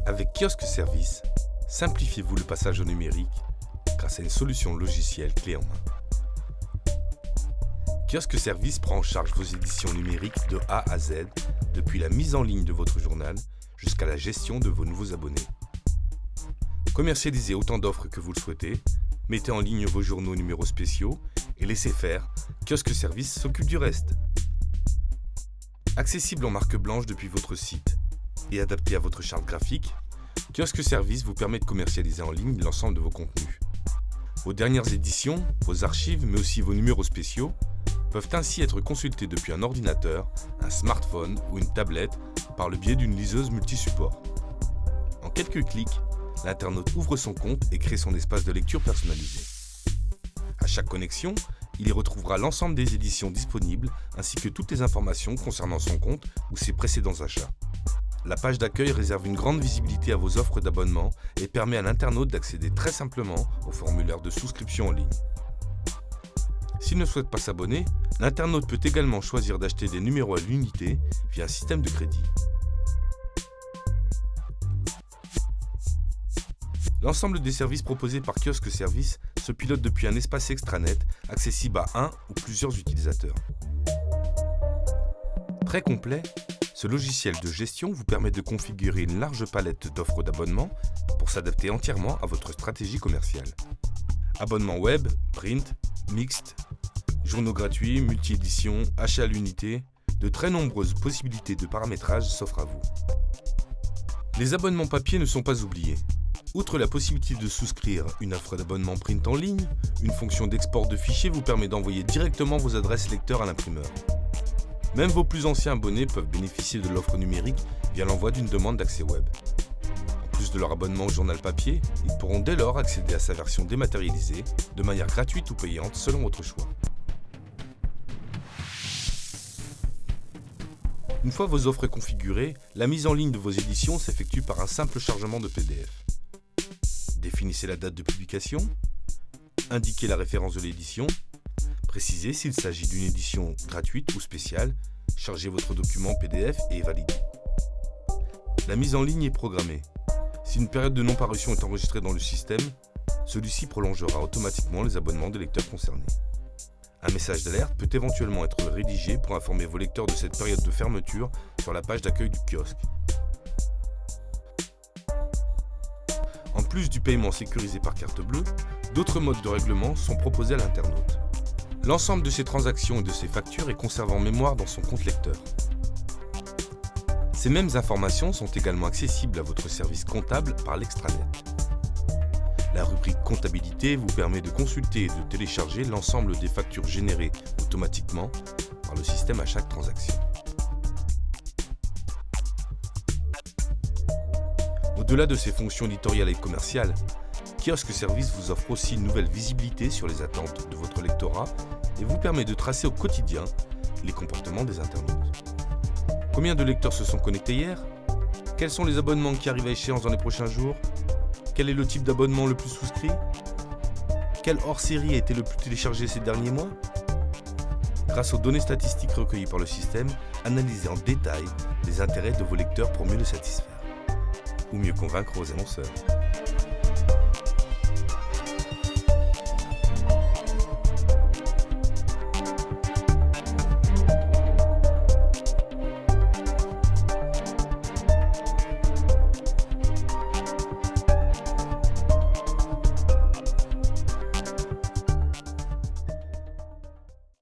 Avec Kiosque Service, simplifiez-vous le passage au numérique grâce à une solution logicielle clé en main. Kiosque Service prend en charge vos éditions numériques de A à Z, depuis la mise en ligne de votre journal jusqu'à la gestion de vos nouveaux abonnés. Commercialisez autant d'offres que vous le souhaitez, mettez en ligne vos journaux numéros spéciaux et laissez faire, Kiosque Service s'occupe du reste. Accessible en marque blanche depuis votre site et adapté à votre charte graphique, Kiosque Service vous permet de commercialiser en ligne l'ensemble de vos contenus. Vos dernières éditions, vos archives, mais aussi vos numéros spéciaux peuvent ainsi être consultés depuis un ordinateur, un smartphone ou une tablette par le biais d'une liseuse multi-support. En quelques clics, l'internaute ouvre son compte et crée son espace de lecture personnalisé. À chaque connexion, il y retrouvera l'ensemble des éditions disponibles ainsi que toutes les informations concernant son compte ou ses précédents achats. La page d'accueil réserve une grande visibilité à vos offres d'abonnement et permet à l'internaute d'accéder très simplement au formulaire de souscription en ligne. S'il ne souhaite pas s'abonner, l'internaute peut également choisir d'acheter des numéros à l'unité via un système de crédit. L'ensemble des services proposés par Kiosque Service se pilote depuis un espace extranet accessible à un ou plusieurs utilisateurs. Très complet, ce logiciel de gestion vous permet de configurer une large palette d'offres d'abonnement pour s'adapter entièrement à votre stratégie commerciale. Abonnement web, print, mixte, journaux gratuits, multi-éditions, achats à l'unité, de très nombreuses possibilités de paramétrage s'offrent à vous. Les abonnements papier ne sont pas oubliés. Outre la possibilité de souscrire une offre d'abonnement print en ligne, une fonction d'export de fichiers vous permet d'envoyer directement vos adresses lecteurs à l'imprimeur. Même vos plus anciens abonnés peuvent bénéficier de l'offre numérique via l'envoi d'une demande d'accès web. En plus de leur abonnement au journal papier, ils pourront dès lors accéder à sa version dématérialisée, de manière gratuite ou payante selon votre choix. Une fois vos offres configurées, la mise en ligne de vos éditions s'effectue par un simple chargement de PDF. Définissez la date de publication, indiquez la référence de l'édition, précisez s'il s'agit d'une édition gratuite ou spéciale, chargez votre document PDF et validez. La mise en ligne est programmée. Si une période de non-parution est enregistrée dans le système, celui-ci prolongera automatiquement les abonnements des lecteurs concernés. Un message d'alerte peut éventuellement être rédigé pour informer vos lecteurs de cette période de fermeture sur la page d'accueil du kiosque. En plus du paiement sécurisé par carte bleue, d'autres modes de règlement sont proposés à l'internaute. L'ensemble de ces transactions et de ces factures est conservé en mémoire dans son compte lecteur. Ces mêmes informations sont également accessibles à votre service comptable par l'extranet. La rubrique comptabilité vous permet de consulter et de télécharger l'ensemble des factures générées automatiquement par le système à chaque transaction. Au-delà de ses fonctions éditoriales et commerciales, Kiosque Service vous offre aussi une nouvelle visibilité sur les attentes de votre lectorat et vous permet de tracer au quotidien les comportements des internautes. Combien de lecteurs se sont connectés hier? Quels sont les abonnements qui arrivent à échéance dans les prochains jours? Quel est le type d'abonnement le plus souscrit? Quel hors-série a été le plus téléchargé ces derniers mois? Grâce aux données statistiques recueillies par le système, analysez en détail les intérêts de vos lecteurs pour mieux les satisfaire. Ou mieux convaincre vos annonceurs.